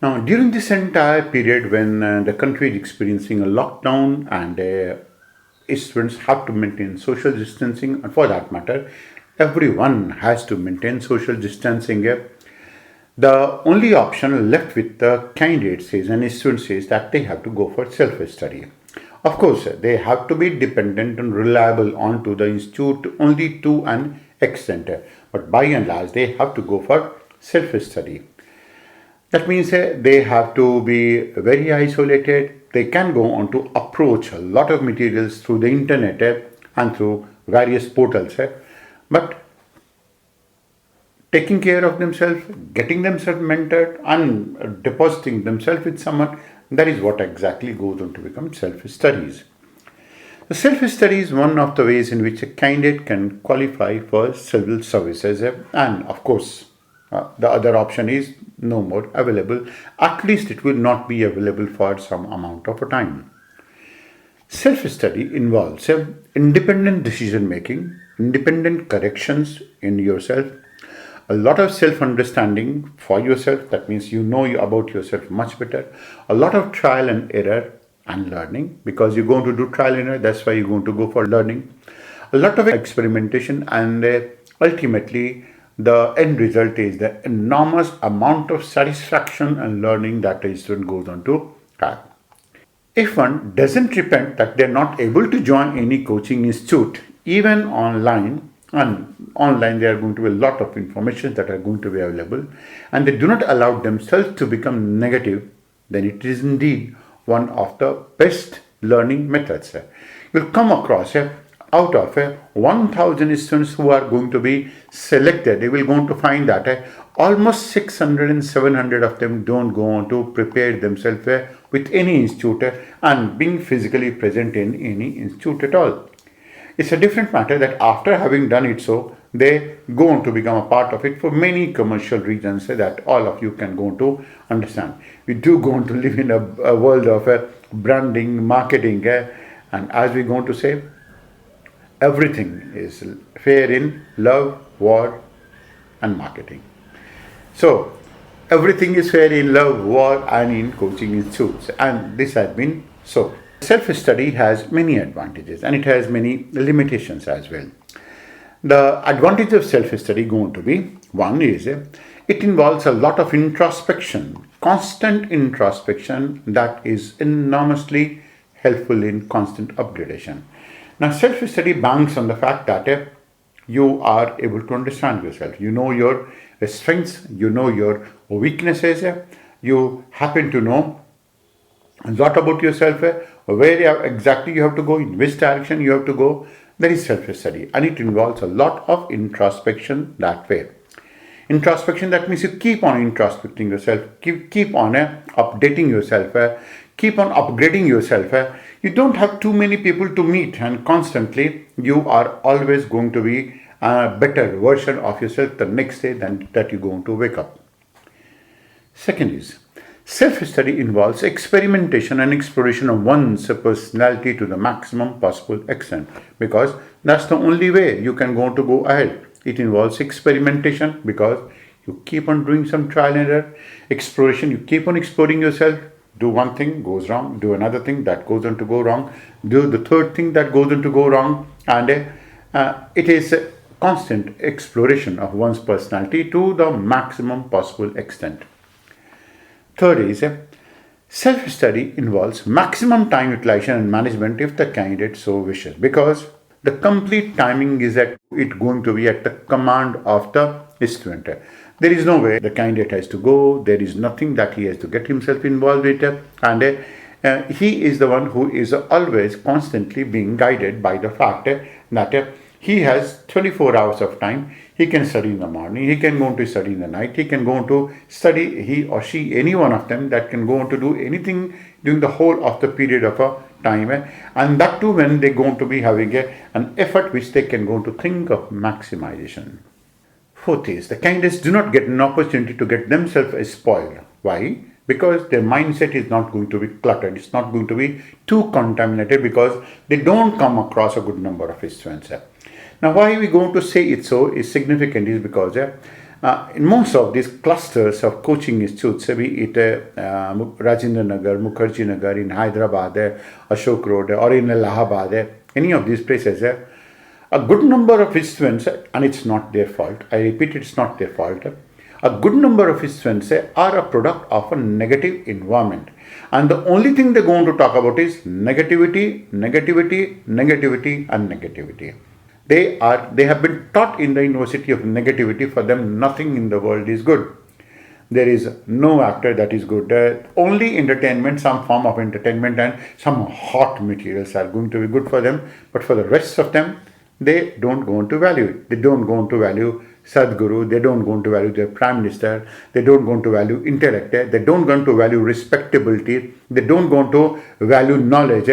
Now, during this entire period when the country is experiencing a lockdown and students have to maintain social distancing, and for that matter, everyone has to maintain social distancing. The only option left with the candidates is, and students says, that they have to go for self-study. Of course, they have to be dependent and reliable onto the institute only to an extent, but by and large, they have to go for self-study. That means they have to be very isolated. They can go on to approach a lot of materials through the internet and through various portals. But taking care of themselves, getting themselves mentored, and depositing themselves with someone, that is what exactly goes on to become self-studies. The self-study is one of the ways in which a candidate can qualify for civil services, and of course, the other option is no more available. At least it will not be available for some amount of time. Self-study involves independent decision making, independent corrections in yourself, a lot of self-understanding for yourself. That means you know about yourself much better. A lot of trial and error and learning, because you're going to do trial and error. That's why you're going to go for learning. A lot of experimentation, and ultimately the end result is the enormous amount of satisfaction and learning that a student goes on to have. If one doesn't repent that they're not able to join any coaching institute, even online, and online there are going to be a lot of information that are going to be available, and they do not allow themselves to become negative, then it is indeed one of the best learning methods. You'll come across out of 1,000 students who are going to be selected, they will going to find that almost 600 and 700 of them don't go on to prepare themselves with any institute and being physically present in any institute at all. It's a different matter that after having done it so, they go on to become a part of it for many commercial reasons that all of you can go on to understand. We do go on to live in a world of branding, marketing, and as we're going to say, everything is fair in love, war, and marketing. So, everything is fair in love, war, and in coaching institutes. And this has been so. Self-study has many advantages and it has many limitations as well. The advantage of self-study going to be, one is it involves a lot of introspection, constant introspection that is enormously helpful in constant upgradation. Now, self-study banks on the fact that you are able to understand yourself. You know your strengths, you know your weaknesses, you happen to know a lot about yourself, where exactly you have to go, in which direction you have to go. That is self-study, and it involves a lot of introspection that way. Introspection, that means you keep on introspecting yourself, keep on updating yourself, keep on upgrading yourself. You don't have too many people to meet, and constantly you are always going to be a better version of yourself the next day than that you're going to wake up. Second is, self-study involves experimentation and exploration of one's personality to the maximum possible extent, because that's the only way you can go ahead. It involves experimentation because you keep on doing some trial and error. Exploration, you keep on exploring yourself. Do one thing, goes wrong. Do another thing, that goes on to go wrong. Do the third thing, that goes on to go wrong. And it is a constant exploration of one's personality to the maximum possible extent. Third is, self-study involves maximum time utilization and management if the candidate so wishes, because the complete timing is at it going to be at the command of the student. There is no way the candidate has to go. There is nothing that he has to get himself involved with, and he is the one who is always constantly being guided by the fact that he has 24 hours of time. He can study in the morning, he can go on to study in the night, he can go on to study, he or she, any one of them that can go on to do anything during the whole of the period of a time. And that too when they go on to be having an effort which they can go on to think of maximization. Fourth is, the candidates do not get an opportunity to get themselves spoiled. Why? Because their mindset is not going to be cluttered. It's not going to be too contaminated because they don't come across a good number of students. Now, why we going to say it so is significant is because In most of these clusters of coaching institutes, be it Rajendra Nagar, Mukherjee Nagar in Hyderabad, Ashok Road, or in Allahabad, any of these places, a good number of students, and it's not their fault, I repeat, it's not their fault, a good number of students are a product of a negative environment. And the only thing they're going to talk about is negativity, negativity, negativity, and negativity. They have been taught in the university of negativity. For them, nothing in the world is good. There is no actor that is good. Only entertainment, some form of entertainment and some hot materials are going to be good for them. But for the rest of them, they don't go on to value it. They don't go on to value Sadhguru, they don't go on to value their Prime Minister, they don't go on to value intellect, they don't go on to value respectability, they don't go on to value knowledge.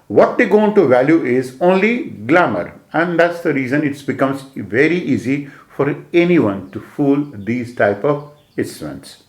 What they go on to value is only glamour. And that's the reason it becomes very easy for anyone to fool these type of students.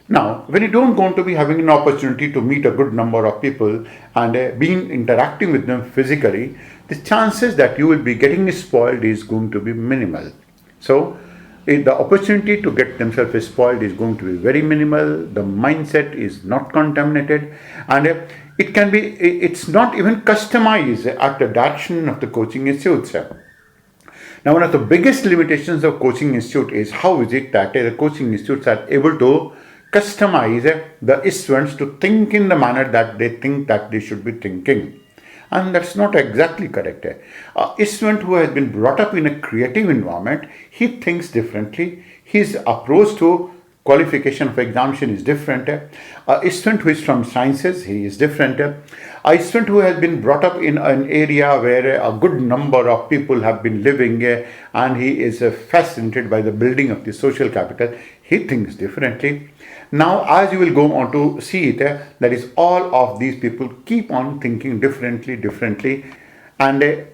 Now, when you don't going to be having an opportunity to meet a good number of people and being interacting with them physically, the chances that you will be getting spoiled is going to be minimal. So, the opportunity to get themselves spoiled is going to be very minimal. The mindset is not contaminated, and it's not even customized at the direction of the coaching institutes. Now, one of the biggest limitations of coaching institute is how is it that the coaching institutes are able to customize the students to think in the manner that they think that they should be thinking. And that's not exactly correct. A student who has been brought up in a creative environment, he thinks differently. His approach to qualification of examination is different. A student who is from sciences, he is different. A student who has been brought up in an area where a good number of people have been living and he is fascinated by the building of the social capital, he thinks differently. Now, as you will go on to see it, that is all of these people keep on thinking differently. And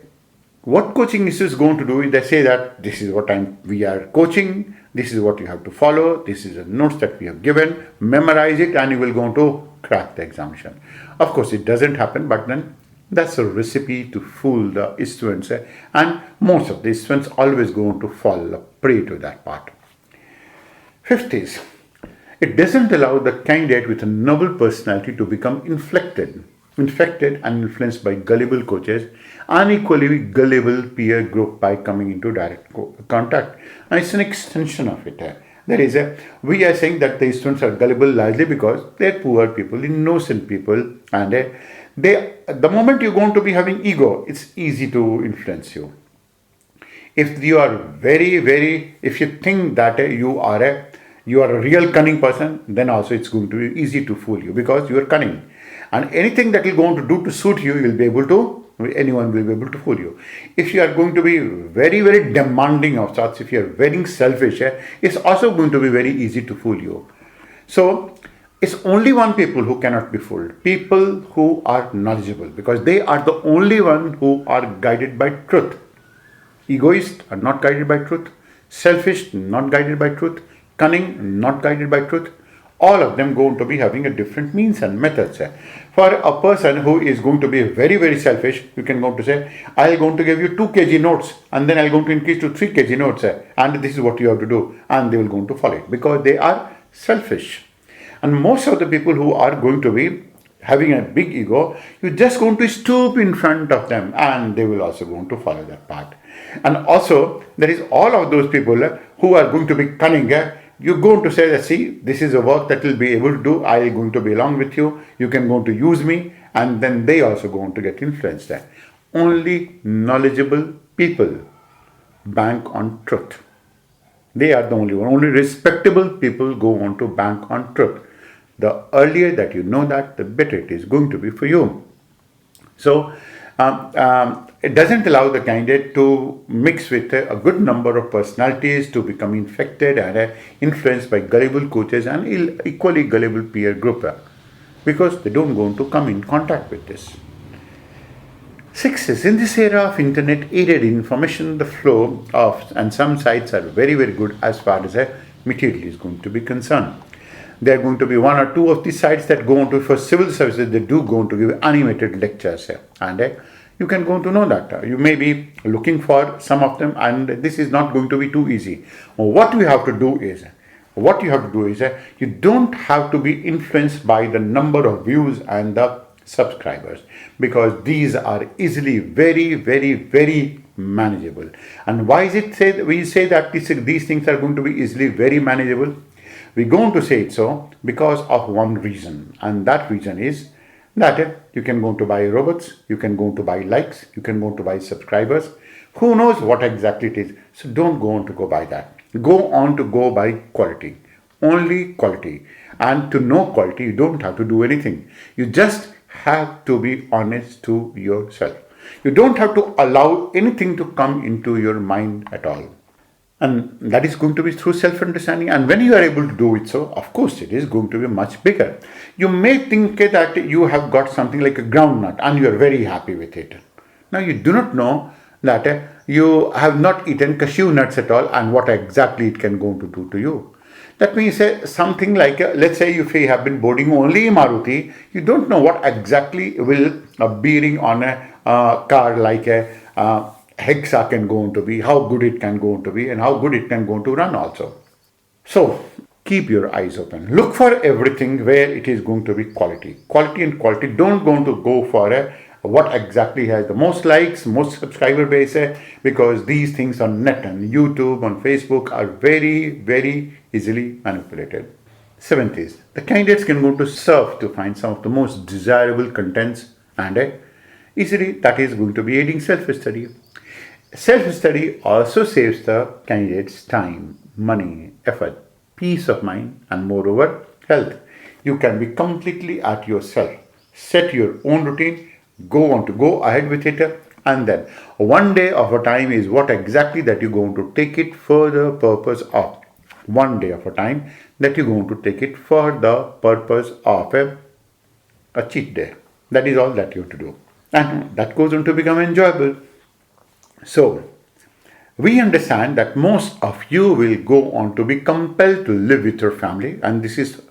what coaching is going to do is they say that this is what we are coaching, this is what you have to follow, this is the notes that we have given, memorize it and you will go to crack the examination. Of course, it doesn't happen, but then that's a recipe to fool the students and most of the students always go to fall prey to that part. Fifth is, it doesn't allow the candidate with a noble personality to become infected and influenced by gullible coaches and equally gullible peer group by coming into direct contact. And it's an extension of it. We are saying that the students are gullible largely because they're poor people, innocent people, and the moment you're going to be having ego, it's easy to influence you. If you are if you think that you are a real cunning person, then also it's going to be easy to fool you because you are cunning. And anything that you're going to do to suit you, anyone will be able to fool you. If you are going to be very demanding of sorts, if you are very selfish, it's also going to be very easy to fool you. So, it's only one people who cannot be fooled. People who are knowledgeable, because they are the only one who are guided by truth. Egoists are not guided by truth. Selfish, not guided by truth. Cunning, not guided by truth. All of them going to be having a different means and methods. For a person who is going to be very selfish, you can go to say, I'll going to give you 2 kg notes and then I'll going to increase to 3 kg notes and this is what you have to do, and they will going to follow it because they are selfish. And most of the people who are going to be having a big ego, you're just going to stoop in front of them and they will also going to follow that path. And also, there is all of those people who are going to be cunning. You're going to say that, see, this is a work that will be able to do. I am going to be along with you. You can go to use me. And then they also going to get influenced. Only knowledgeable people bank on truth. They are the only one. Only respectable people go on to bank on truth. The earlier that you know that, the better it is going to be for you. So, it doesn't allow the candidate to mix with a good number of personalities to become infected and influenced by gullible coaches and equally gullible peer group because they don't go to come in contact with this. 6 is, in this era of internet aided information, the flow of, and some sites are very good as far as material is going to be concerned. There are going to be 1 or 2 of these sites that go on to, for civil services, they do go on to give animated lectures and You can go to know that. You may be looking for some of them, and this is not going to be too easy. What you have to do is, you don't have to be influenced by the number of views and the subscribers, because these are easily very, very, very manageable. And why is it we say that these things are going to be easily very manageable? We're going to say it so because of one reason, and that reason is that you can go to buy robots, you can go to buy likes, you can go to buy subscribers. Who knows what exactly it is? So don't go on to go buy that. Go on to go buy quality, only quality. And to know quality, you don't have to do anything. You just have to be honest to yourself. You don't have to allow anything to come into your mind at all. And that is going to be through self-understanding. And when you are able to do it so, of course, it is going to be much bigger. You may think that you have got something like a groundnut and you are very happy with it. Now, you do not know that you have not eaten cashew nuts at all and what exactly it can go to do to you. That means something like, let's say if you have been boarding only Maruti, you don't know what exactly will bearing on a car like a Hexa can go on to be, how good it can go on to be, and how good it can go on to run also. So keep your eyes open. Look for everything where it is going to be quality. Quality and quality. Don't go for what exactly has the most likes, most subscriber base, because these things on net and YouTube, on Facebook are very, very easily manipulated. Seventh is, the candidates can go to surf to find some of the most desirable contents and easily that is going to be aiding self-study. Self-study also saves the candidates time, money, effort, peace of mind, and moreover, health. You can be completely at yourself. Set your own routine, go ahead with it, and then one day of a time is what exactly that you're going to take it for the purpose of. One day of a time that you're going to take it for the purpose of a cheat day. That is all that you have to do. And that goes on to become enjoyable. So, we understand that most of you will go on to be compelled to live with your family, and this is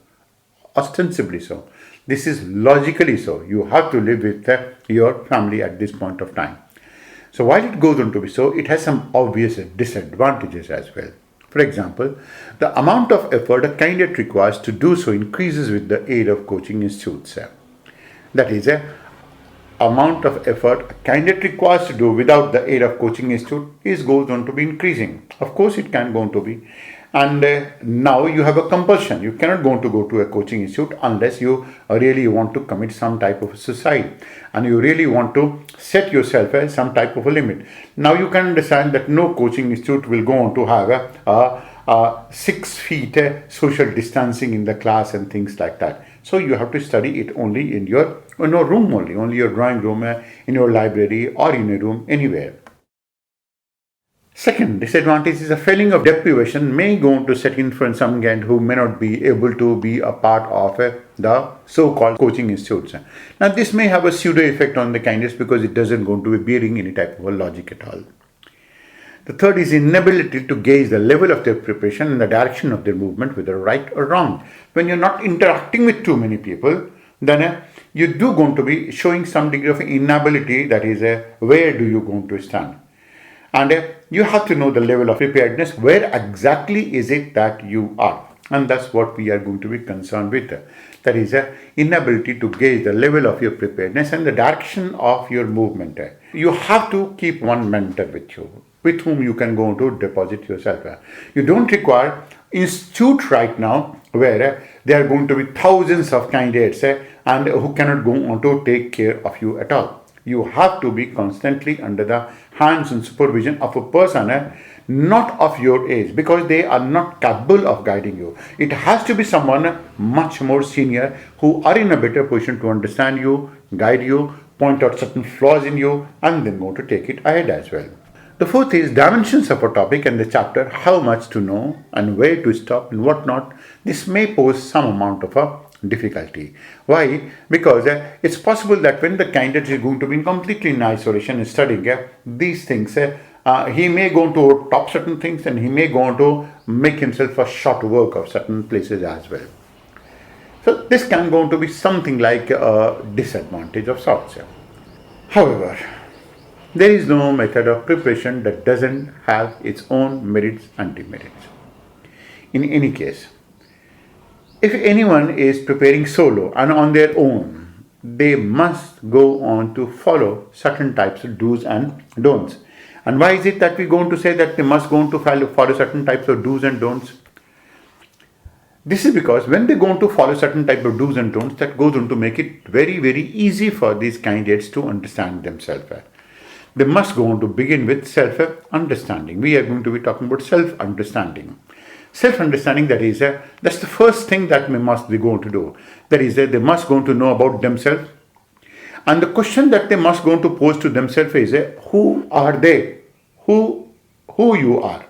ostensibly so. This is logically so. You have to live with your family at this point of time. So, while it goes on to be so, it has some obvious disadvantages as well. For example, the amount of effort a candidate requires to do so increases with the aid of coaching institutes. That is, amount of effort a candidate requires to do without the aid of coaching institute goes on to be increasing. Of course, it can go on to be. And now you have a compulsion. You cannot go to a coaching institute unless you really want to commit some type of suicide and you really want to set yourself some type of a limit. Now you can understand that no coaching institute will go on to have 6 feet social distancing in the class and things like that. So you have to study it only in your room only your drawing room, in your library or in a room anywhere. Second disadvantage is a feeling of deprivation may go on to set in for some candidate who may not be able to be a part of the so-called coaching institutes. Now this may have a pseudo effect on the candidates because it doesn't go on to be bearing any type of a logic at all. The third is inability to gauge the level of their preparation and the direction of their movement, whether right or wrong. When you're not interacting with too many people, then you do going to be showing some degree of inability, that is, where do you going to stand? And you have to know the level of preparedness, where exactly is it that you are. And that's what we are going to be concerned with. That is, inability to gauge the level of your preparedness and the direction of your movement. You have to keep one mentor with you, with whom you can go to deposit yourself. You don't require institute right now where there are going to be thousands of candidates and who cannot go on to take care of you at all. You have to be constantly under the hands and supervision of a person not of your age, because they are not capable of guiding you. It has to be someone much more senior who are in a better position to understand you, guide you, point out certain flaws in you, and then go to take it ahead as well. The fourth is dimensions of a topic and the chapter, how much to know and where to stop and what not. This may pose some amount of a difficulty. Why? Because it's possible that when the candidate is going to be completely in isolation and studying these things, he may go on to top certain things and he may go on to make himself a short work of certain places as well. So this can go on to be something like a disadvantage of sorts. However, There is no method of preparation that doesn't have its own merits and demerits. In any case, if anyone is preparing solo and on their own, they must go on to follow certain types of do's and don'ts. And why is it that we're going to say that they must go on to follow certain types of do's and don'ts? This is because when they go on to follow certain type of do's and don'ts, that goes on to make it very, very easy for these candidates to understand themselves. They must go on to begin with self-understanding. We are going to be talking about self-understanding. Self-understanding, that's the first thing that we must be going to do. That is, they must go on to know about themselves. And the question that they must go on to pose to themselves is, who are they? Who you are?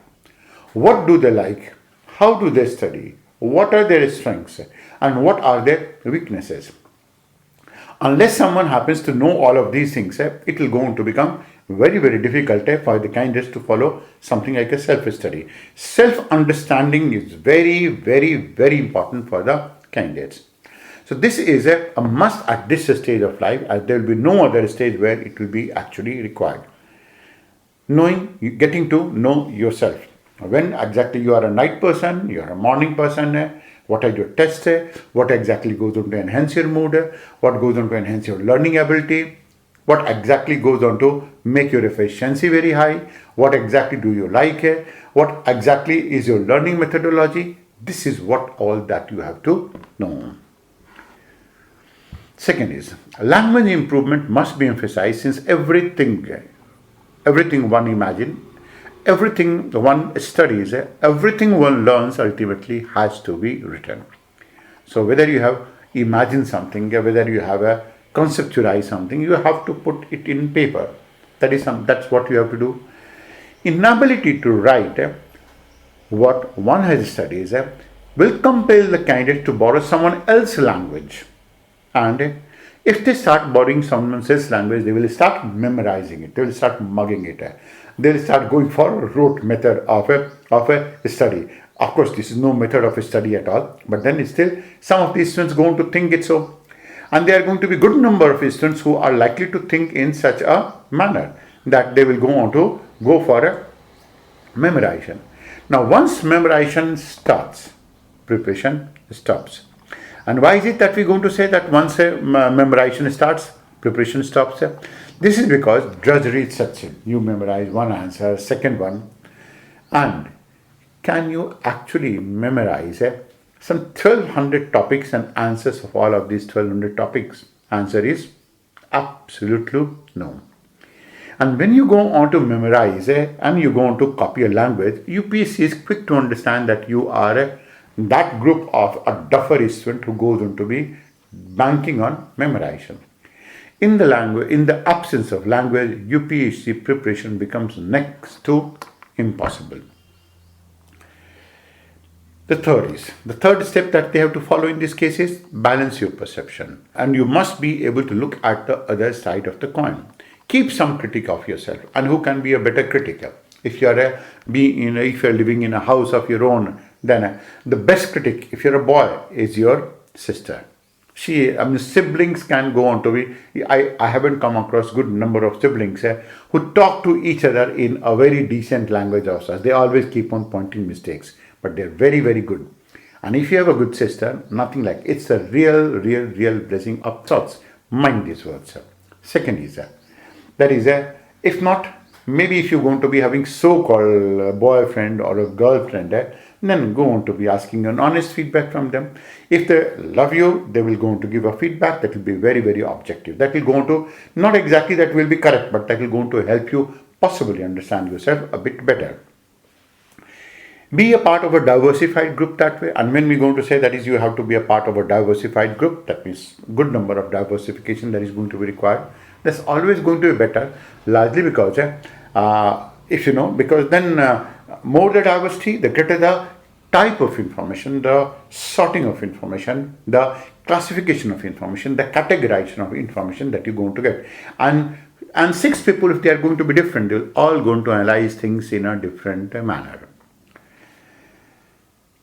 What do they like? How do they study? What are their strengths? And what are their weaknesses? Unless someone happens to know all of these things, it will go on to become very, very difficult for the candidates to follow something like a self-study. Self-understanding is very, very, very important for the candidates. So this is a must at this stage of life, as there will be no other stage where it will be actually required. Getting to know yourself. When exactly you are a night person, you are a morning person, what are your tests, what exactly goes on to enhance your mood, what goes on to enhance your learning ability, what exactly goes on to make your efficiency very high, what exactly do you like, what exactly is your learning methodology. This is what all that you have to know. Second is, language improvement must be emphasized, since everything one imagines, everything one studies, everything one learns ultimately has to be written. So whether you have imagined something, whether you have conceptualized something, you have to put it in paper. That's what you have to do. Inability to write what one has studied will compel the candidate to borrow someone else's language. And if they start borrowing someone else's language, they will start memorizing it. They will start mugging it. They will start going for a rote method of a study. Of course, this is no method of a study at all. But then still, some of these students going to think it so. And there are going to be a good number of students who are likely to think in such a manner that they will go on to go for a memorization. Now, once memorization starts, preparation stops. And why is it that we're going to say that once memorization starts, preparation stops? This is because drudgery sets in. You memorize one answer, second one, and can you actually memorize some 1200 topics and answers of all of these 1200 topics? Answer is absolutely no. And when you go on to memorize and you go on to copy a language, UPSC is quick to understand that you are that group of a duffer student who goes on to be banking on memorization. In the absence of language, UPSC preparation becomes next to impossible. The third step that they have to follow in this case is balance your perception. And you must be able to look at the other side of the coin. Keep some critique of yourself. And who can be a better critic? If you are living in a house of your own, then the best critic, if you're a boy, is your sister. Siblings can go on to be. I haven't come across good number of siblings who talk to each other in a very decent language of such. They always keep on pointing mistakes, but they're very, very good. And if you have a good sister, nothing like it. It's a real blessing of sorts. Mind these words. Second is if not, maybe if you're going to be having so-called boyfriend or a girlfriend, then go on to be asking an honest feedback from them. If they love you, they will go on to give a feedback that will be very, very objective. That will go on to, not exactly that will be correct, but that will go on to help you possibly understand yourself a bit better. Be a part of a diversified group that way. And when we're going to say that is you have to be a part of a diversified group, that means good number of diversification that is going to be required. That's always going to be better, largely because because then more the diversity, the greater the type of information, the sorting of information, the classification of information, the categorization of information that you're going to get. And six people, if they are going to be different, they're all going to analyze things in a different manner.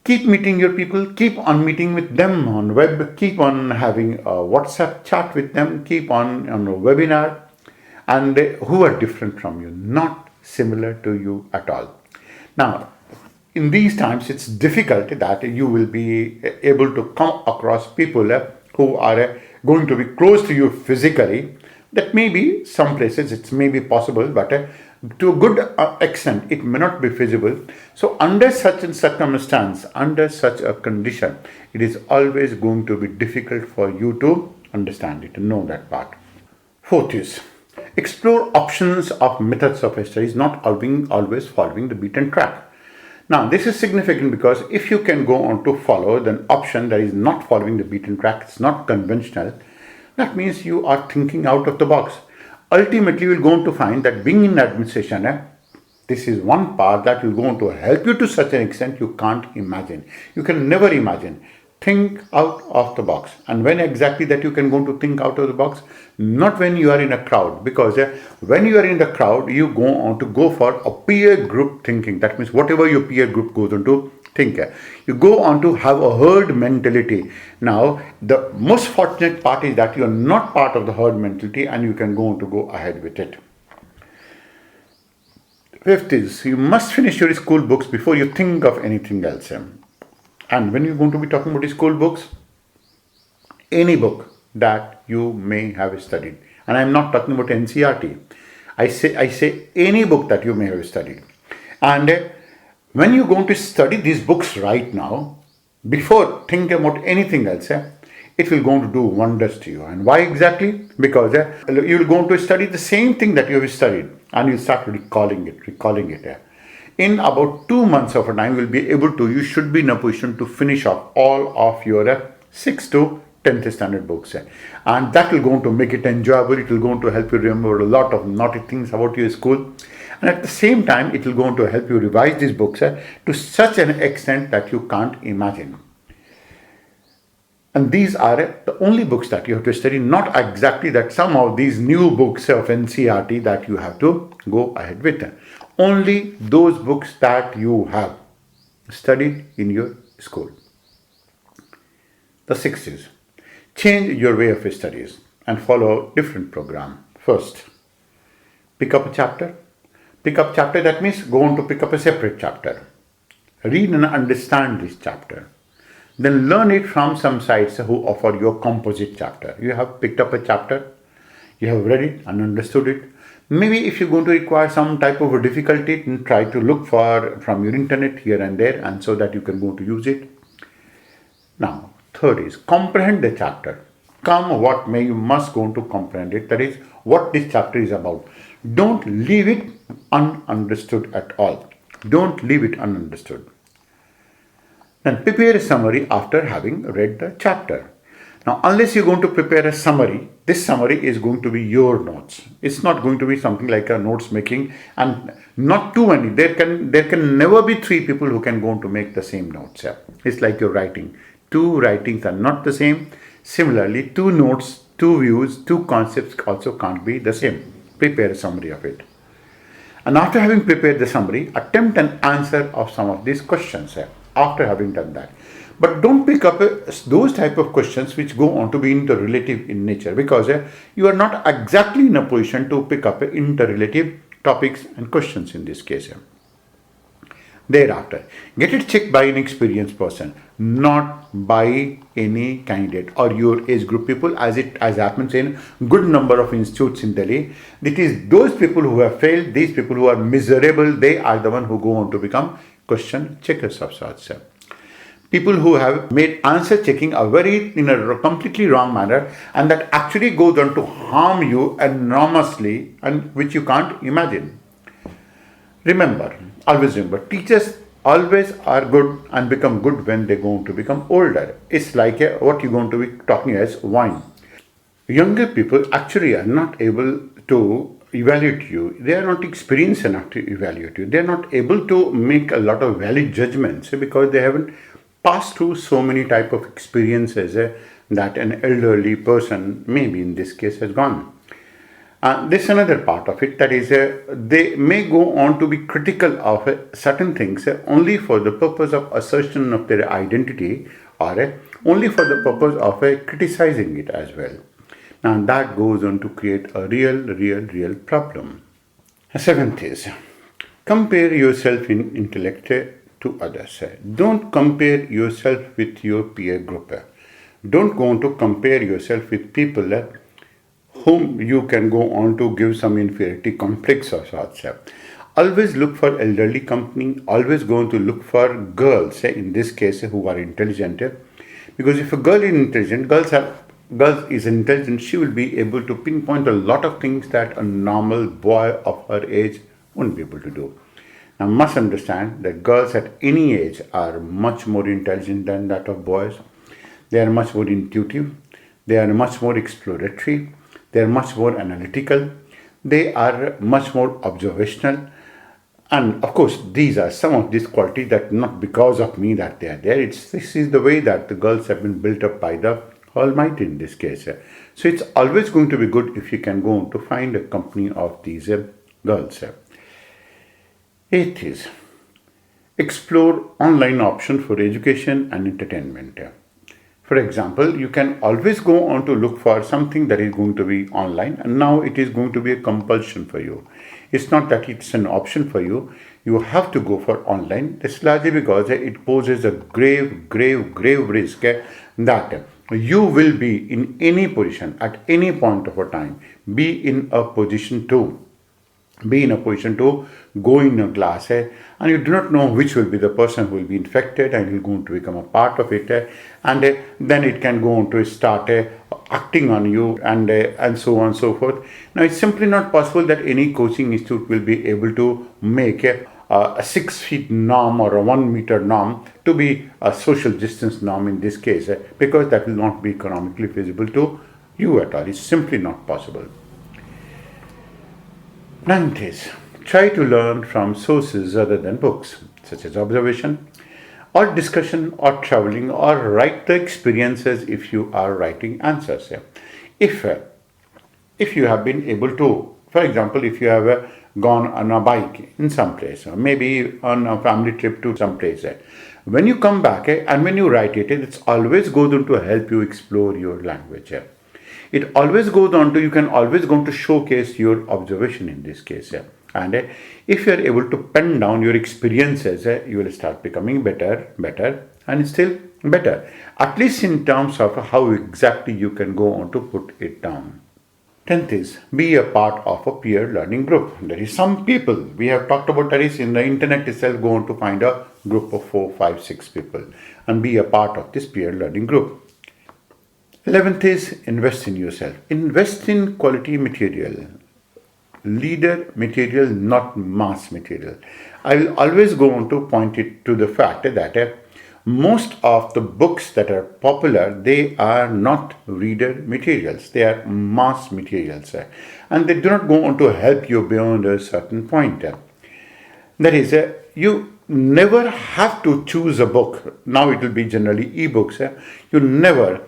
Keep meeting your people, keep on meeting with them on web, keep on having a WhatsApp chat with them, keep on a webinar. and who are different from you, not similar to you at all. Now, in these times, it's difficult that you will be able to come across people who are going to be close to you physically. That may be some places, it may be possible, but to a good extent, it may not be feasible. So, under such a circumstance, under such a condition, it is always going to be difficult for you to understand it, know that part. Fourth is explore options of methods of studies, not always following the beaten track. Now, this is significant because if you can go on to follow the option that is not following the beaten track, it's not conventional, that means you are thinking out of the box. Ultimately, you will go on to find that being in administration, this is one part that will go on to help you to such an extent you can't imagine. You can never imagine. Think out of the box. And when exactly that you can go on to think out of the box? Not when you are in a crowd, because when you are in the crowd, you go on to go for a peer group thinking. That means whatever your peer group goes on to think, you go on to have a herd mentality. Now, the most fortunate part is that you are not part of the herd mentality and you can go on to go ahead with it. Fifth is you must finish your school books before you think of anything else. And when you're going to be talking about the school books, any book that you may have studied, and I'm not talking about NCERT, I say any book that you may have studied. And when you're going to study these books right now, before thinking about anything else, it will going to do wonders to you. And why exactly? Because you're going to study the same thing that you have studied, and you'll start recalling it. In about 2 months of a time, you should be in a position to finish off all of your 6th to 10th standard books. And that will going to make it enjoyable. It will going to help you remember a lot of naughty things about your school. And at the same time, it will going to help you revise these books to such an extent that you can't imagine. And these are the only books that you have to study, not exactly that some of these new books of NCERT that you have to go ahead with. Only those books that you have studied in your school. The sixth is change your way of studies and follow a different program. First, pick up a chapter. Pick up chapter, that means go on to pick up a separate chapter. Read and understand this chapter. Then learn it from some sites who offer you a composite chapter. You have picked up a chapter, you have read it and understood it. Maybe if you're going to require some type of a difficulty, try to look for from your internet here and there, and so that you can go to use it. Now, third is comprehend the chapter. Come what may, you must go to comprehend it. That is what this chapter is about. Don't leave it ununderstood at all. Don't leave it ununderstood. Then prepare a summary after having read the chapter. Now, unless you're going to prepare a summary, this summary is going to be your notes. It's not going to be something like a notes making, and not too many. There can never be 3 people who can go on to make the same notes. It's like your writing. 2 writings are not the same. Similarly, 2 notes, 2 views, 2 concepts also can't be the same. Prepare a summary of it. And after having prepared the summary, attempt an answer of some of these questions after having done that. But don't pick up those type of questions which go on to be interrelative in nature, because you are not exactly in a position to pick up interrelative topics and questions in this case. Thereafter, get it checked by an experienced person, not by any candidate or your age group people, as happens in good number of institutes in Delhi. It is those people who have failed, these people who are miserable, they are the one who go on to become question checkers of sorts. People who have made answer checking in a completely wrong manner, and that actually goes on to harm you enormously, and which you can't imagine. Always remember, teachers always are good and become good when they're going to become older. It's like what you're going to be talking as wine. Younger people actually are not able to evaluate you. They are not experienced enough to evaluate you. They are not able to make a lot of valid judgments because they haven't passed through so many type of experiences that an elderly person, maybe in this case, has gone. This is another part of it, that is, they may go on to be critical of certain things only for the purpose of assertion of their identity, or only for the purpose of criticizing it as well. And that goes on to create a real problem. Seventh is, compare yourself in intellect to others. Don't compare yourself with your peer group. Don't go on to compare yourself with people whom you can go on to give some inferiority complex or sorts. Always look for elderly company. Always go on to look for girls, in this case, who are intelligent. Because if a girl is intelligent, girl is intelligent, she will be able to pinpoint a lot of things that a normal boy of her age won't be able to do. Now, must understand that girls at any age are much more intelligent than that of boys. They are much more intuitive. They are much more exploratory. They are much more analytical. They are much more observational. And of course, these are some of these qualities that not because of me that they are there. This is the way that the girls have been built up by the Almighty in this case. So it's always going to be good if you can go on to find a company of these girls. Eighth is, explore online options for education and entertainment. For example, you can always go on to look for something that is going to be online, and now it is going to be a compulsion for you. It's not that it's an option for you. You have to go for online. It's largely because it poses a grave risk that you will be in any position at any point of a time, be in a position to go in a class, and you do not know which will be the person who will be infected and will going to become a part of it, and then it can go on to start acting on you, and so on and so forth. Now, it's simply not possible that any coaching institute will be able to make a 6 feet norm or a 1 meter norm to be a social distance norm in this case, because that will not be economically feasible to you at all. It's simply not possible. Ninth is, try to learn from sources other than books, such as observation or discussion or traveling, or write the experiences if you are writing answers. If you have been able to, for example, if you have gone on a bike in some place, or maybe on a family trip to some place, when you come back and when you write it, it's always goes on to help you explore your language. It always goes on to, you can always go on to showcase your observation in this case. And if you are able to pen down your experiences, you will start becoming better, and still better. At least in terms of how exactly you can go on to put it down. 10th is, be a part of a peer learning group. There is some people, we have talked about that is in the internet itself, go on to find a group of 4, 5, 6 people and be a part of this peer learning group. 11th is, invest in yourself. Invest in quality material. Leader material, not mass material. I will always go on to point it to the fact that most of the books that are popular, they are not reader materials. They are mass materials. And they do not go on to help you beyond a certain point. That is, you never have to choose a book. Now it will be generally e-books. You never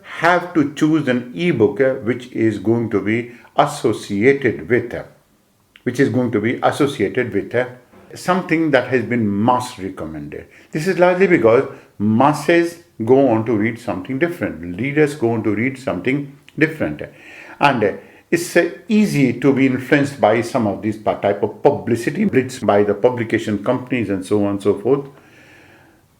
have to choose an e-book which is going to be associated with something that has been mass recommended. This is largely because masses go on to read something different. Leaders go on to read something different. And it's easy to be influenced by some of these type of publicity blitz by the publication companies and so on and so forth.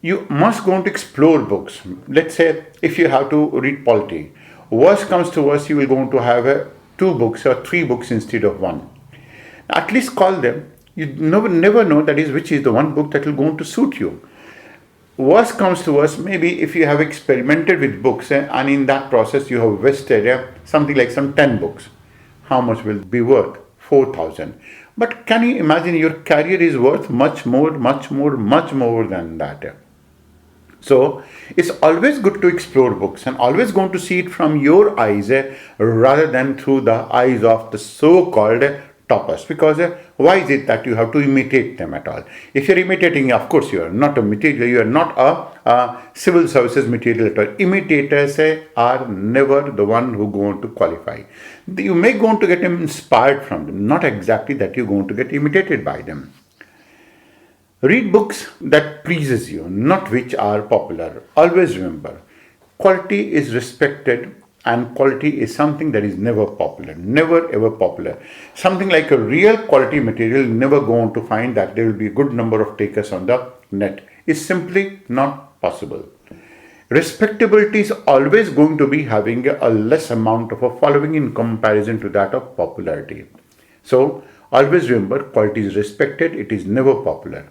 You must go on to explore books. Let's say if you have to read polity, worst comes to worst, you will go on to have 2 books or 3 books instead of 1. At least call them. You never know that is which is the one book that will go on to suit you. Worst comes to worst, maybe if you have experimented with books and in that process you have wasted something like some 10 books. How much will it be worth? 4,000. But can you imagine your career is worth much more than that. So it's always good to explore books and always going to see it from your eyes rather than through the eyes of the so-called toppers. Because why is it that you have to imitate them at all? If you're imitating, of course you are not a material, you are not a civil services material at all. Imitators are never the one who go on to qualify. You may go on to get inspired from them, not exactly that you're going to get imitated by them. Read books that pleases you, not which are popular. Always remember, quality is respected and quality is something that is never popular, never ever popular. Something like a real quality material never go on to find that there will be a good number of takers on the net. It's simply not possible. Respectability is always going to be having a less amount of a following in comparison to that of popularity. So always remember, quality is respected, it is never popular.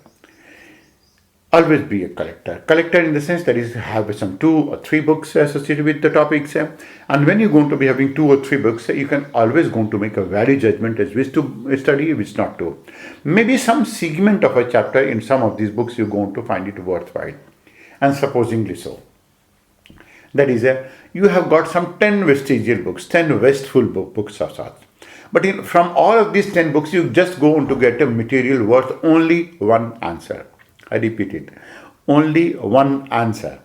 Always be a collector. Collector in the sense that is have some 2 or 3 books associated with the topics. And when you're going to be having 2 or 3 books, you can always going to make a value judgment as which to study, which not to. Maybe some segment of a chapter in some of these books you're going to find it worthwhile. And supposingly so. That is, you have got some 10 vestigial books, 10 wasteful books of sorts. But from all of these 10 books, you just go on to get a material worth only one answer. I repeat it, only one answer.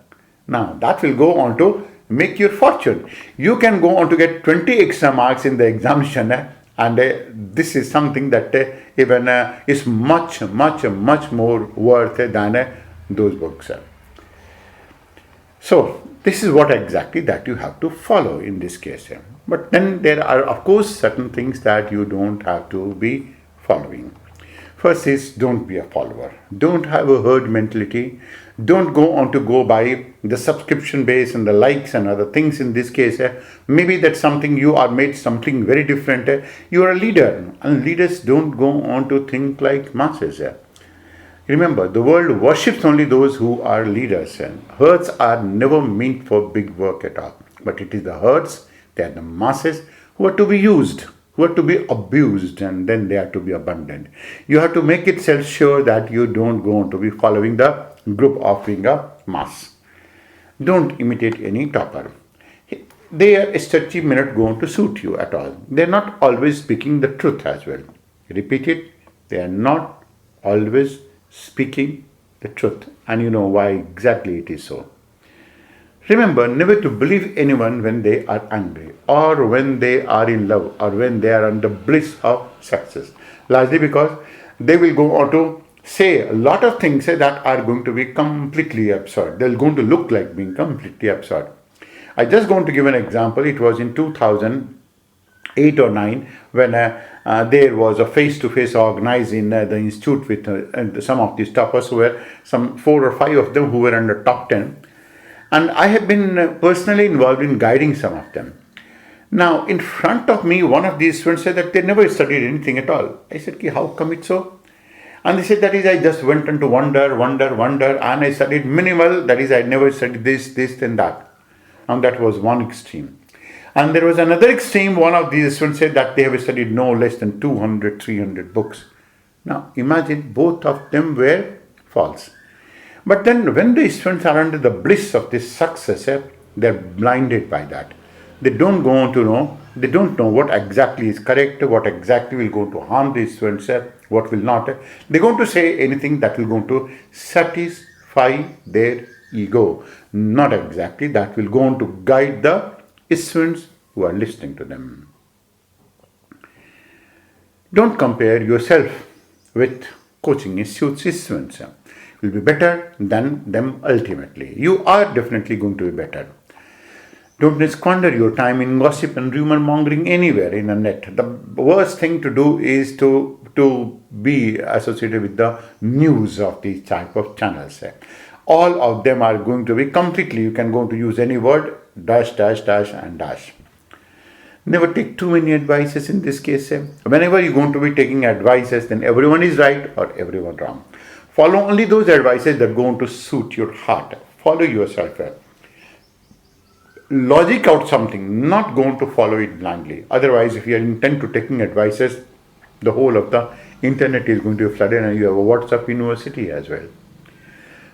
Now, that will go on to make your fortune. You can go on to get 20 extra marks in the examination, and this is something that even is much more worth than those books. So, this is what exactly that you have to follow in this case. But then there are, of course, certain things that you don't have to be following. First is, don't be a follower. Don't have a herd mentality. Don't go on to go by the subscription base and the likes and other things in this case. Maybe that's something you are made something very different. You are a leader, and leaders don't go on to think like masses. Remember, the world worships only those who are leaders. And herds are never meant for big work at all. But it is the herds, they are the masses who are to be used, who are to be abused, and then they are to be abandoned. You have to make it self-sure that you don't go on to be following the group of being a mass. Don't imitate any topper. Their strategy may not go on to suit you at all. They are not always speaking the truth as well. Repeat it, they are not always speaking the truth. And you know why exactly it is so. Remember never to believe anyone when they are angry, or when they are in love, or when they are on the bliss of success. Largely because they will go on to say a lot of things that are going to be completely absurd. They're going to look like being completely absurd. I just going to give an example. It was in 2008 or 9 when there was a face-to-face organized in the institute with some of these toppers who were some 4 or 5 of them who were under top 10. And I have been personally involved in guiding some of them. Now, in front of me, one of these students said that they never studied anything at all. I said, how come it's so? And they said, that is, I just went on to wonder, and I studied minimal, that is, I never studied this, and that. And that was one extreme. And there was another extreme, one of these students said that they have studied no less than 200, 300 books. Now, imagine both of them were false. But then when the students are under the bliss of this success, they're blinded by that. They don't go on to know, they don't know what exactly is correct, what exactly will go to harm the students, what will not. They're going to say anything that will go to satisfy their ego. Not exactly that will go on to guide the students who are listening to them. Don't compare yourself with coaching institutes students. Will be better than them ultimately. You are definitely going to be better. Don't squander your time in gossip and rumor mongering anywhere in the net. The worst thing to do is to be associated with the news of these type of channels. All of them are going to be completely, you can go to use any word, dash, and dash. Never take too many advices in this case. Whenever you're going to be taking advices, then everyone is right or everyone wrong. Follow only those advices that go on to suit your heart. Follow yourself. Logic out something, not going to follow it blindly. Otherwise, if you are intent to taking advices, the whole of the internet is going to be flooded, and you have a WhatsApp university as well.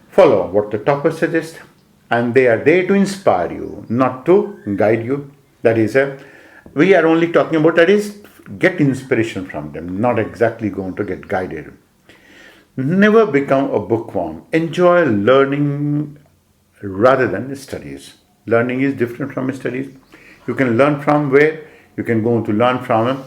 Follow what the toppers suggest, and they are there to inspire you, not to guide you. That is, we are only talking about, that is, get inspiration from them, not exactly going to get guided. Never become a bookworm. Enjoy learning rather than studies. Learning is different from studies. You can learn from where? You can go to learn from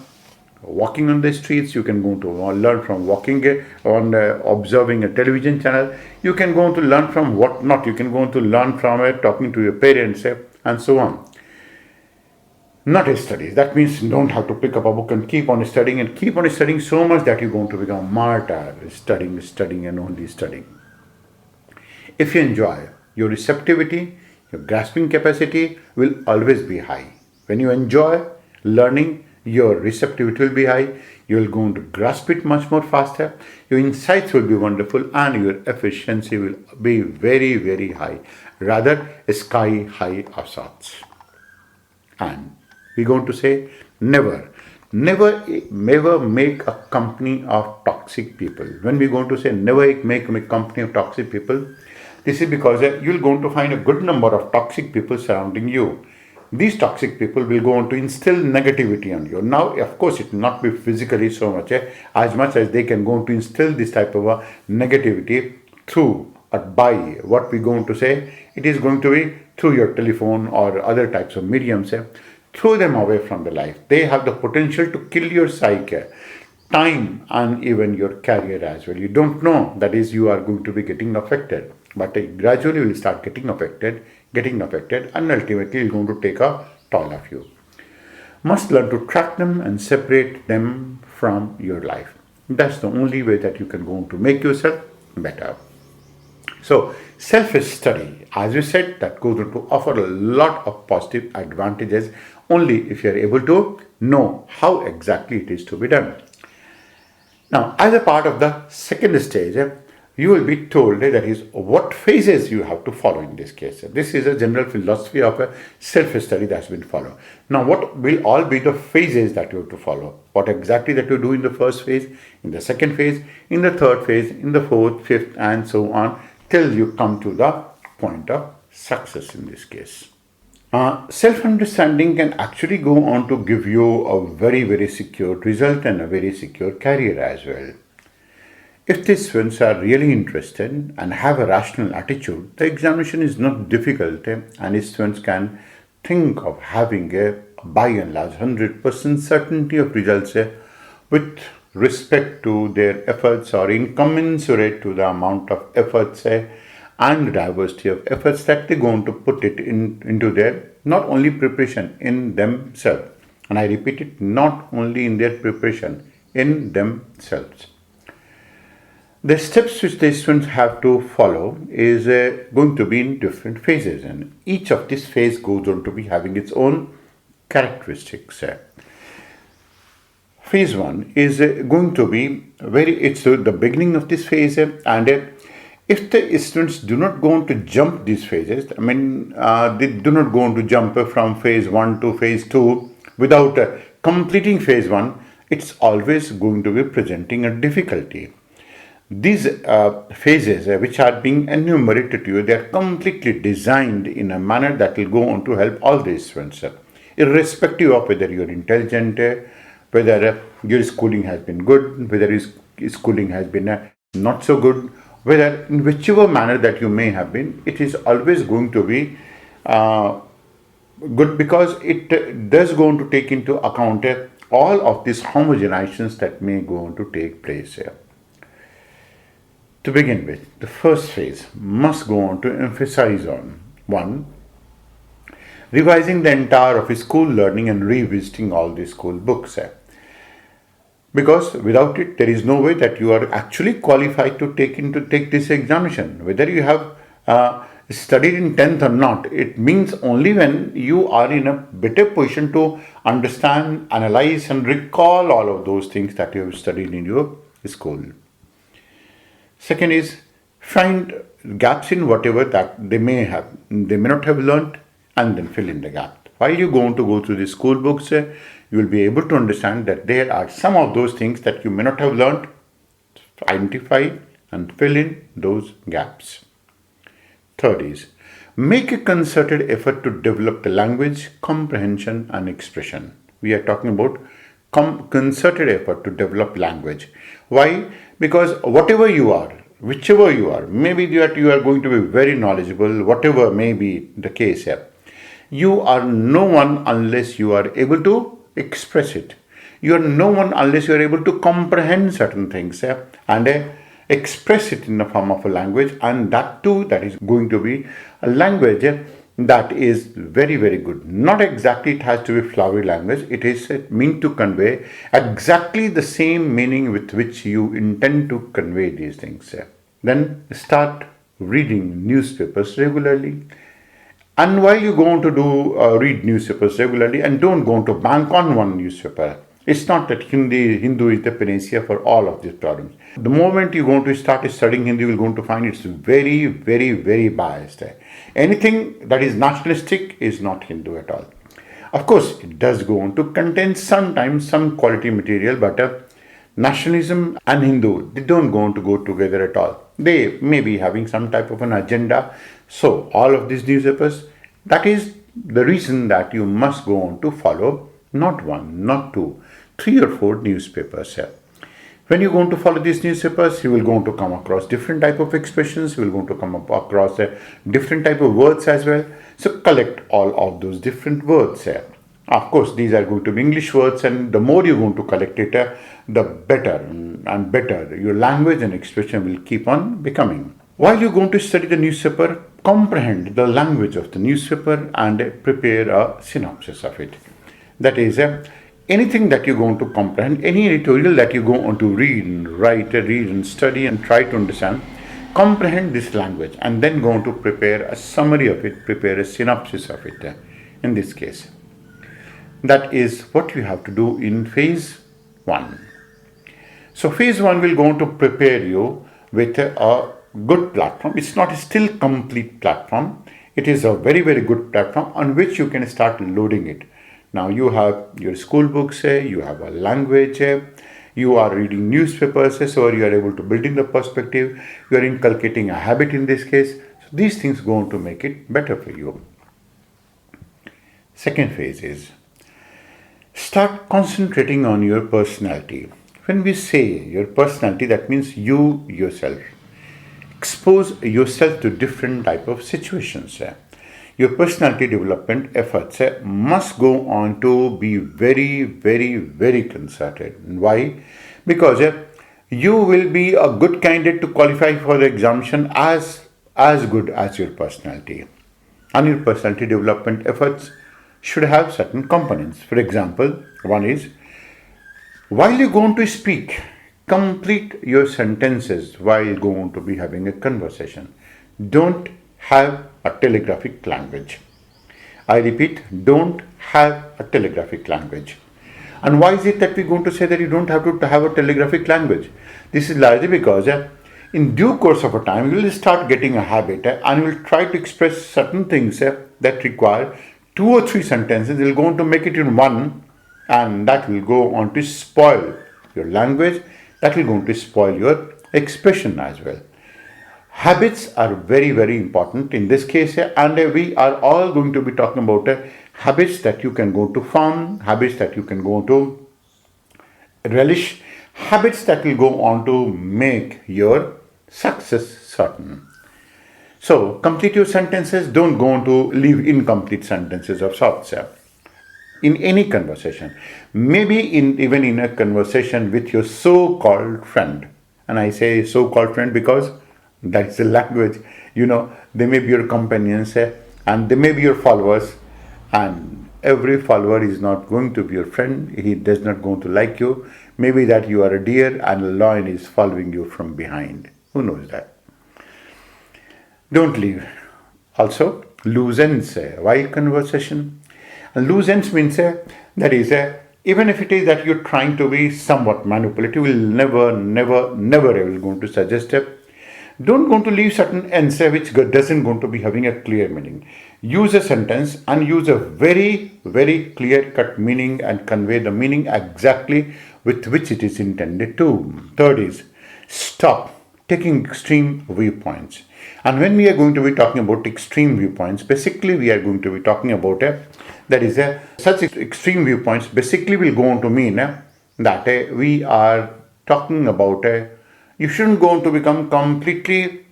walking on the streets. You can go to learn from walking on observing a television channel. You can go to learn from what not. You can go to learn from talking to your parents and so on. Not studies. That means you don't have to pick up a book and keep on studying so much that you're going to become a martyr, studying and only studying. If you enjoy, your receptivity, your grasping capacity will always be high. When you enjoy learning, your receptivity will be high, you will going to grasp it much more faster, your insights will be wonderful, and your efficiency will be very, very high, rather sky high of sorts. And we're going to say never make a company of toxic people. When we're going to say never make a company of toxic people, this is because you're going to find a good number of toxic people surrounding you. These toxic people will go on to instill negativity on you. Now, of course, it will not be physically so much, as much as they can go on to instill this type of negativity through or by what we're going to say. It is going to be through your telephone or other types of mediums. Throw them away from the life. They have the potential to kill your psyche, time, and even your career as well. You don't know, that is, you are going to be getting affected, but gradually will start getting affected, and ultimately you're going to take a toll of you. Must learn to track them and separate them from your life. That's the only way that you can go on to make yourself better. So, self-study, as we said, that goes on to offer a lot of positive advantages only if you are able to know how exactly it is to be done. Now, as a part of the second stage, you will be told that is what phases you have to follow in this case. This is a general philosophy of a self-study that's been followed. Now, what will all be the phases that you have to follow? What exactly that you do in the first phase, in the second phase, in the third phase, in the fourth, fifth, and so on, till you come to the point of success in this case. Self-understanding can actually go on to give you a very, very secure result and a very secure career as well. If the students are really interested and have a rational attitude, the examination is not difficult, and students can think of having a by and large 100% certainty of results with respect to their efforts or incommensurate to the amount of efforts and diversity of efforts that they're going to put it into their not only preparation in themselves. And I repeat it, not only in their preparation, in themselves. The steps which the students have to follow is going to be in different phases, and each of these phases goes on to be having its own characteristics. Phase 1 is going to be it's the beginning of this phase, and if the students do not go on to jump these phases, they do not go on to jump from phase 1 to phase 2 without completing phase 1, it's always going to be presenting a difficulty. These phases which are being enumerated to you, they are completely designed in a manner that will go on to help all the students, irrespective of whether you are intelligent, whether your schooling has been good, whether your schooling has been not so good, whether in whichever manner that you may have been, it is always going to be good, because it does go on to take into account all of these homogenizations that may go on to take place here. To begin with, the first phase must go on to emphasize on 1. Revising the entire of school learning and revisiting all the school books. Because without it, there is no way that you are actually qualified to take this examination. Whether you have studied in 10th or not, it means only when you are in a better position to understand, analyze, and recall all of those things that you have studied in your school. Second is find gaps in whatever that they may not have learnt, and then fill in the gap. While you go on to go through the school books, you will be able to understand that there are some of those things that you may not have learnt. Identify and fill in those gaps. Third is make a concerted effort to develop the language, comprehension, and expression. We are talking about concerted effort to develop language. Why? Because whatever you are, whichever you are, maybe that you are going to be very knowledgeable, whatever may be the case here, you are no one unless you are able to express it. You are no one unless you are able to comprehend certain things and express it in the form of a language, and that too, that is going to be a language that is very, very good. Not exactly it has to be flowery language. It is meant to convey exactly the same meaning with which you intend to convey these things. Then start reading newspapers regularly. And while you go on to read newspapers regularly, and don't go on to bank on one newspaper. It's not that Hindu is the panacea for all of these problems. The moment you're going to start studying Hindu, you're going to find it's very, very, very biased. Anything that is nationalistic is not Hindu at all. Of course, it does go on to contain sometimes some quality material, but nationalism and Hindu, they don't go on to go together at all. They may be having some type of an agenda. So, all of these newspapers, that is the reason that you must go on to follow not one, not two, 3 or 4 newspapers. When you're going to follow these newspapers, you will going to come across different type of expressions, you will going to come across different type of words as well. So collect all of those different words. Of course, these are going to be English words, and the more you're going to collect it, the better and better your language and expression will keep on becoming. While you're going to study the newspaper, comprehend the language of the newspaper and prepare a synopsis of it. That is, anything that you're going to comprehend, any editorial that you go on to read and write, read and study and try to understand, comprehend this language and then go on to prepare a summary of it, prepare a synopsis of it in this case. That is what you have to do in phase 1. So phase 1 will go on to prepare you with a good platform. It's not a still complete platform. It is a very, very good platform on which you can start loading it. Now you have your school books, you have a language, you are reading newspapers, so you are able to build in the perspective, you are inculcating a habit in this case. So these things go on to make it better for you. Second phase is start concentrating on your personality. When we say your personality, that means you yourself. Expose yourself to different type of situations. Your personality development efforts must go on to be very, very, very concerted. Why? Because you will be a good candidate to qualify for the examination as good as your personality. And your personality development efforts should have certain components. For example, one is, while you're going to speak, complete your sentences while going to be having a conversation. Don't have a telegraphic language. I repeat, don't have a telegraphic language. And why is it that we're going to say that you don't have to have a telegraphic language? This is largely because in due course of a time, you will start getting a habit and you will try to express certain things that require 2 or 3 sentences. You're going to make it in one, and that will go on to spoil your language. That will going to spoil your expression as well. Habits are very, very important in this case, and we are all going to be talking about habits that you can go to form, habits that you can go to relish, habits that will go on to make your success certain. So, complete your sentences, don't go on to leave incomplete sentences of sorts in any conversation. Maybe even in a conversation with your so-called friend. And I say so-called friend because that's the language. They may be your companions and they may be your followers, and every follower is not going to be your friend. He does not going to like you. Maybe that you are a deer and a lion is following you from behind. Who knows that? Don't leave. Also, loose ends while conversation. And loose ends means that is even if it is that you're trying to be somewhat manipulative, will never ever going to suggest don't going to leave certain ends which doesn't going to be having a clear meaning. Use a sentence and use a very, very clear-cut meaning and convey the meaning exactly with which it is intended to. Third is, stop taking extreme viewpoints. And when we are going to be talking about extreme viewpoints, basically we are going to be talking about such extreme viewpoints basically will go on to mean that we are talking about you shouldn't go on to become completely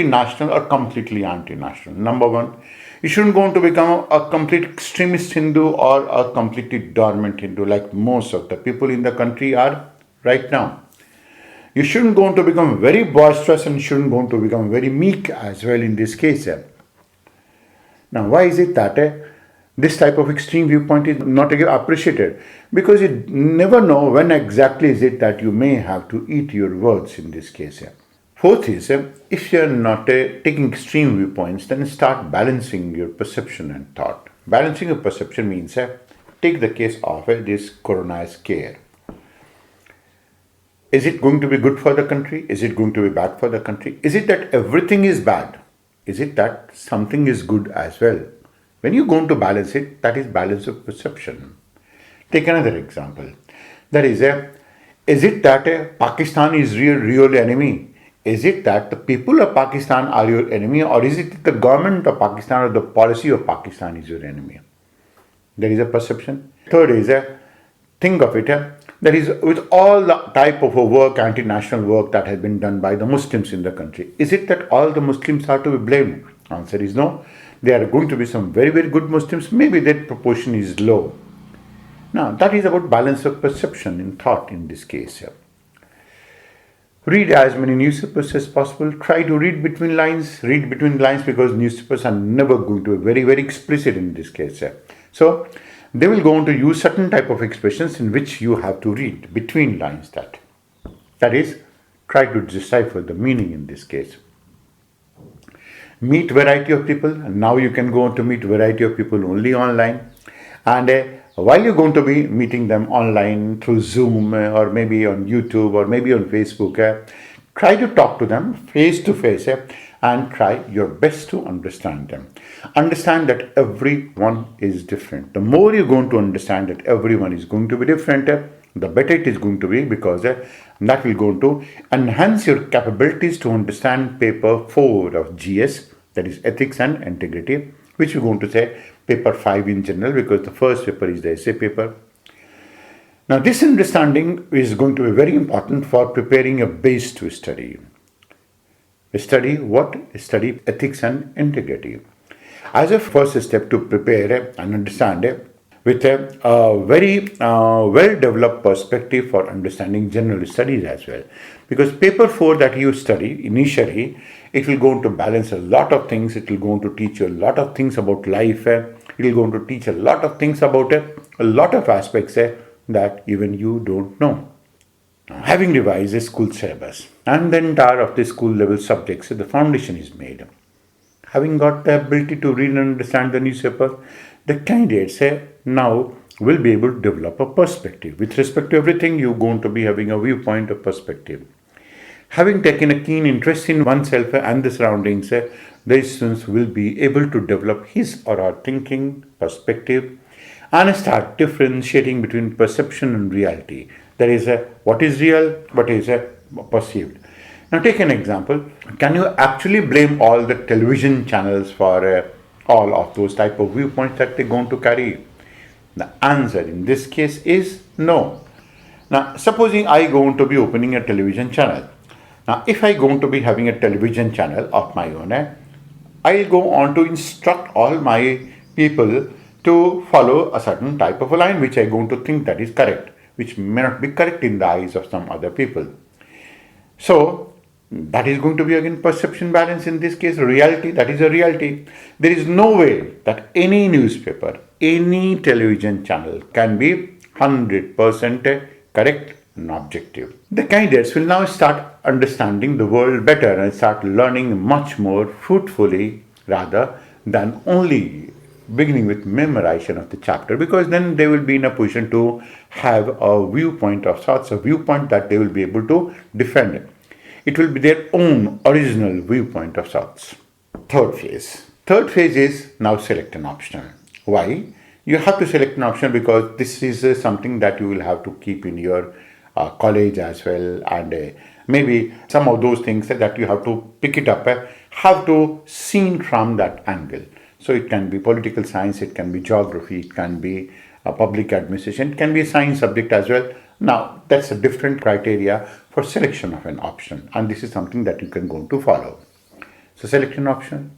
national or completely anti-national. Number one, you shouldn't go on to become a complete extremist Hindu or a completely dormant Hindu like most of the people in the country are right now. You shouldn't go on to become very boisterous and shouldn't go on to become very meek as well in this case. Now, why is it that this type of extreme viewpoint is not appreciated? Because you never know when exactly is it that you may have to eat your words in this case. Fourth is, if you're not taking extreme viewpoints, then start balancing your perception and thought. Balancing your perception means, take the case of this corona scare. Is it going to be good for the country? Is it going to be bad for the country? Is it that everything is bad? Is it that something is good as well? When you're going to balance it, that is balance of perception. Take another example. That is it that Pakistan is real enemy? Is it that the people of Pakistan are your enemy, or is it that the government of Pakistan or the policy of Pakistan is your enemy? There is a perception. Third is think of it. That is, with all the type of work, anti-national work that has been done by the Muslims in the country, is it that all the Muslims are to be blamed? Answer is no. There are going to be some very, very good Muslims. Maybe that proportion is low. Now, that is about balance of perception in thought in this case. Read as many newspapers as possible. Try to read between lines. Read between lines because newspapers are never going to be very, very explicit in this case. So, they will go on to use certain type of expressions in which you have to read between lines that is, try to decipher the meaning in this case. Meet variety of people. Now you can go on to meet variety of people only online. And while you're going to be meeting them online through Zoom or maybe on YouTube or maybe on Facebook, try to talk to them face to face and try your best to understand them. Understand that everyone is different. The more you're going to understand that everyone is going to be different, the better it is going to be, because that will go to enhance your capabilities to understand paper 4 of GS, that is ethics and integrity, which we're going to say paper 5 in general, because the first paper is the essay paper. Now, this understanding is going to be very important for preparing a base to study. Study what? Study ethics and integrity. As a first step to prepare and understand with a very well-developed perspective for understanding general studies as well. Because paper 4 that you study initially, it will go to balance a lot of things. It will go to teach you a lot of things about life. It will go to teach a lot of things about a lot of aspects that even you don't know. Having revised a school syllabus and the entire of the school level subjects, the foundation is made. Having got the ability to read and understand the newspaper, the candidates now will be able to develop a perspective. With respect to everything, you're going to be having a viewpoint of perspective. Having taken a keen interest in oneself and the surroundings, the students will be able to develop his or her thinking, perspective, and start differentiating between perception and reality. There is what is real, what is perceived. Now take an example. Can you actually blame all the television channels for all of those type of viewpoints that they're going to carry? The answer in this case is no. Now supposing I going to be opening a television channel. Now if I going to be having a television channel of my own, I'll go on to instruct all my people to follow a certain type of a line which I'm going to think that is correct, which may not be correct in the eyes of some other people. So, that is going to be again perception balance in this case, reality, that is a reality. There is no way that any newspaper, any television channel can be 100% correct and objective. The candidates will now start understanding the world better and start learning much more fruitfully rather than only beginning with memorization of the chapter, because then they will be in a position to have a viewpoint of sorts, a viewpoint that they will be able to defend. It will be their own original viewpoint of sorts. Third phase. Third phase is now select an option. Why? You have to select an option because this is something that you will have to keep in your college as well, and maybe some of those things that you have to pick it up, have to seen from that angle. So it can be political science, it can be geography, it can be public administration, it can be a science subject as well. Now, that's a different criteria for selection of an option, and this is something that you can go to follow. So select an option.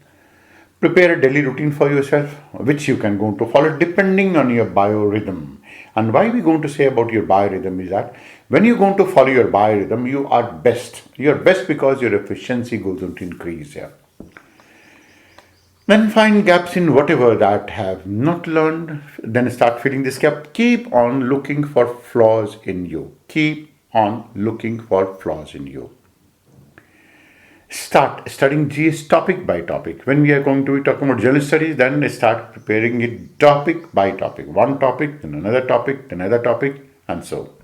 Prepare a daily routine for yourself, which you can go to follow depending on your biorhythm. And why we're going to say about your biorhythm is that when you're going to follow your biorhythm, you are best. You're best because your efficiency goes on to increase here. Then find gaps in whatever that have not learned. Then start filling this gap. Keep on looking for flaws in you. Keep on looking for flaws in you. Start studying GS topic by topic. When we are going to be talking about general studies, then start preparing it topic by topic. One topic, then another topic, then another topic, and so.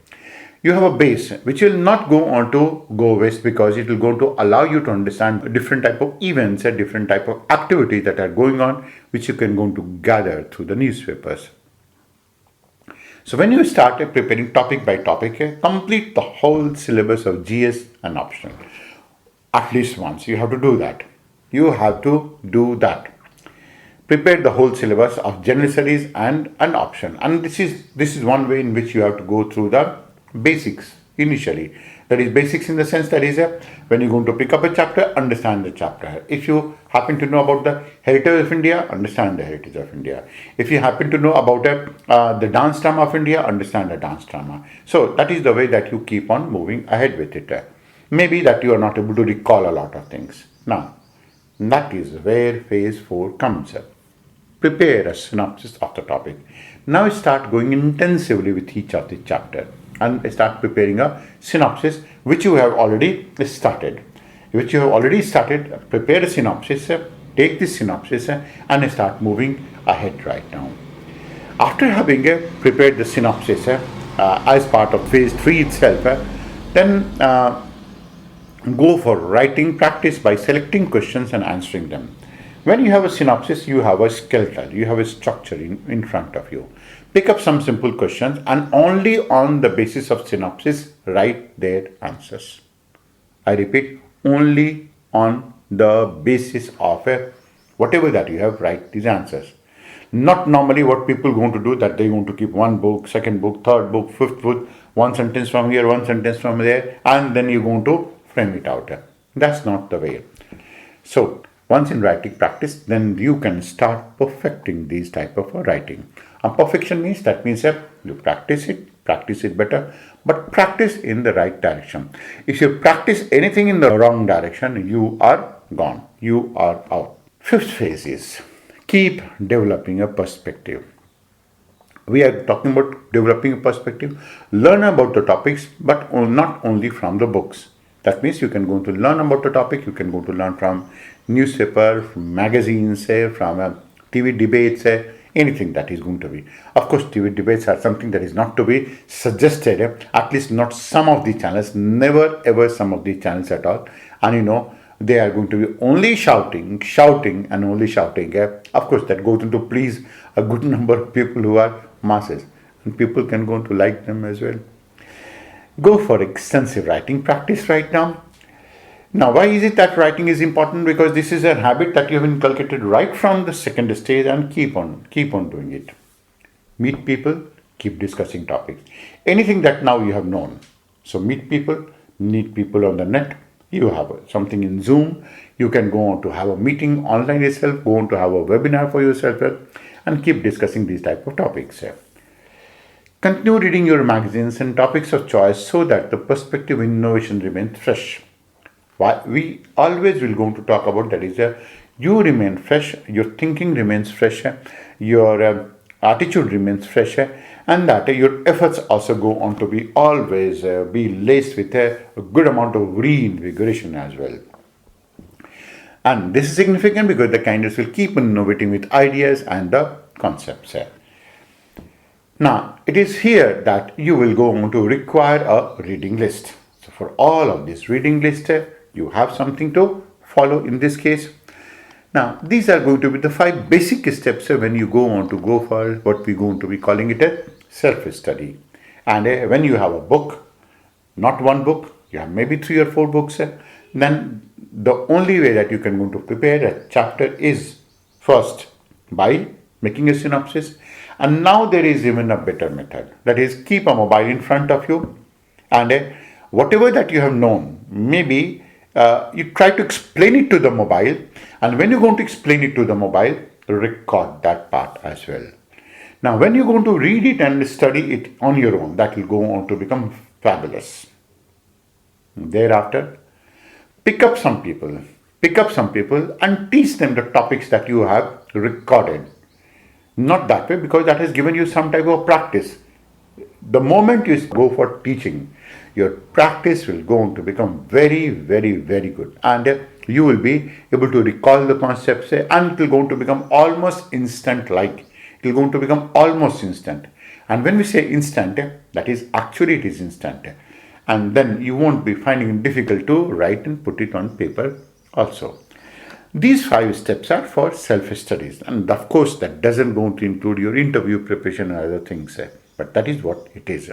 You have a base which will not go on to go waste, because it will go to allow you to understand different type of events and different type of activities that are going on, which you can go to gather through the newspapers. So when you start preparing topic by topic, complete the whole syllabus of GS and optional. At least once you have to do that. You have to do that. Prepare the whole syllabus of general studies and an option. And this is one way in which you have to go through the basics initially. That is basics in the sense that is when you're going to pick up a chapter, understand the chapter. If you happen to know about the heritage of India, understand the heritage of India. If you happen to know about the dance drama of India, understand the dance drama. So that is the way that you keep on moving ahead with it. Maybe that you are not able to recall a lot of things. Now, that is where phase 4 comes up. Prepare a synopsis of the topic. Now start going intensively with each of the chapter and start preparing a synopsis which you have already started. Prepare a synopsis, take this synopsis and start moving ahead right now. After having prepared the synopsis as part of phase 3 itself, then go for writing practice by selecting questions and answering them. When you have a synopsis, you have a skeleton, you have a structure in front of you. Pick up some simple questions and only on the basis of synopsis write their answers. I repeat, only on the basis of whatever that you have, write these answers. Not normally what people are going to do, that they're going to keep one book, second book, third book, fifth book, one sentence from here, one sentence from there, and then you're going to frame it out. That's not the way. So once in writing practice, then you can start perfecting these type of writing. And perfection means you practice it better, but practice in the right direction. If you practice anything in the wrong direction, you are gone. You are out. Fifth phase is keep developing a perspective. We are talking about developing a perspective. Learn about the topics, but not only from the books. That means you can go to learn about the topic, you can go to learn from newspaper, from magazines, from TV debates, anything that is going to be. Of course, TV debates are something that is not to be suggested, at least not some of the channels, never ever some of the channels at all. And they are going to be only shouting and only shouting. Of course, that goes into please a good number of people who are masses, and people can go to like them as well. Go for extensive writing practice right now. Now, why is it that writing is important? Because this is a habit that you have inculcated right from the second stage, and keep on doing it. Meet people, keep discussing topics. Anything that now you have known. So meet people on the net. You have something in Zoom. You can go on to have a meeting online yourself, go on to have a webinar for yourself, and keep discussing these type of topics. Continue reading your magazines and topics of choice so that the perspective innovation remains fresh. We always will going to talk about that is you remain fresh, your thinking remains fresh, your attitude remains fresh, and that your efforts also go on to be always be laced with a good amount of reinvigoration as well. And this is significant because the candidates will keep innovating with ideas and the concepts. Now, it is here that you will go on to require a reading list. So for all of this reading list, you have something to follow in this case. Now, these are going to be the 5 basic steps when you go on to go for what we're going to be calling it a self-study. And when you have a book, not one book, you have maybe 3 or 4 books, then the only way that you can go to prepare a chapter is first by making a synopsis. And now there is even a better method. That is, keep a mobile in front of you, and whatever that you have known, maybe you try to explain it to the mobile, and when you're going to explain it to the mobile, record that part as well. Now, when you're going to read it and study it on your own, that will go on to become fabulous. Thereafter, pick up some people, pick up some people and teach them the topics that you have recorded. Not that way, because that has given you some type of practice. The moment you go for teaching, your practice will go on to become very, very, very good. And you will be able to recall the concepts, and it will go on to become almost instant-like. It will go on to become almost instant. And when we say instant, that is actually it is instant. And then you won't be finding it difficult to write and put it on paper also. These 5 steps are for self-studies, and of course that doesn't go to include your interview preparation and other things, but that is what it is.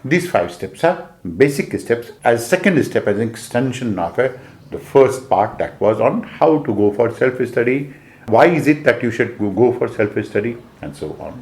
These 5 steps are basic steps. As second step, as an extension of the first part that was on how to go for self-study, why is it that you should go for self-study, and so on.